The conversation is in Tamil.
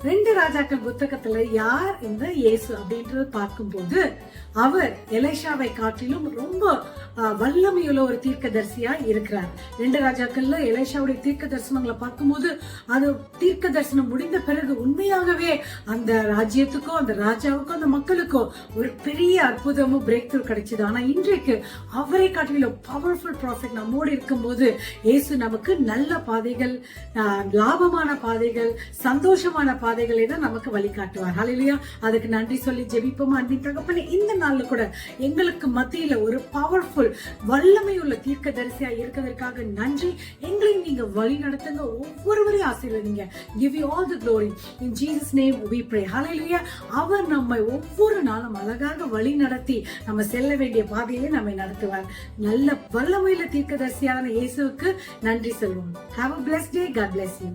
2 ராஜாக்கள் புத்தகத்துல யார் இந்த இயேசு அப்படின்றது பார்க்கும்போது அவர் எலிஷாவை காட்டிலும் ரொம்ப வல்லமையுள்ள ஒரு தீர்க்கதரிசியா இருக்கிறார். 2 ராஜாக்கள்ல எலிஷாவுடைய தீர்க்க தரிசனங்களை பார்க்கும்போது அது தீர்க்க தரிசனம் முடிந்த பிறகு உண்மையாகவே அந்த ராஜ்யத்துக்கோ அந்த ராஜாவுக்கோ அந்த மக்களுக்கோ ஒரு பெரிய அற்புதமும் பிரேக் த்ரூ கிடைச்சது. ஆனா இன்றைக்கு அவரை காட்டிலும் பவர்ஃபுல் ப்ராஃபிட் நம்மோடு இருக்கும்போது இயேசு நமக்கு நல்ல பாதைகள், லாபமான பாதைகள், சந்தோஷமான பாதைகளை தான் நமக்கு வழிகாட்டுவார். ஹல்லேலூயா. அதுக்கு நன்றி சொல்லி ஜெபிப்போம். அன்பின் தகப்பனே, இந்த நாள்ல கூட எங்களுக்கு மத்தியில ஒரு பவர்ஃபுல் வல்லமையுள்ள தீர்க்கதரிசியா இருக்கிறதற்காக நன்றி. எங்களையும் நீங்க வழி நடத்துங்க, ஒவ்வொருவரையும் ஆசீர்வதிங்க. Give you all the glory. In Jesus name we pray. Hallelujah. அவர் நம்மை ஒவ்வொரு நாளும் அழகாக வழி நடத்தி நம்ம செல்ல வேண்டிய பாதையிலே நம்மை நடத்துவார். நல்ல வல்லமையுள்ள தீர்க்கதரிசியான இயேசுவுக்கு நன்றி சொல்வோம். Have a blessed day. God bless you.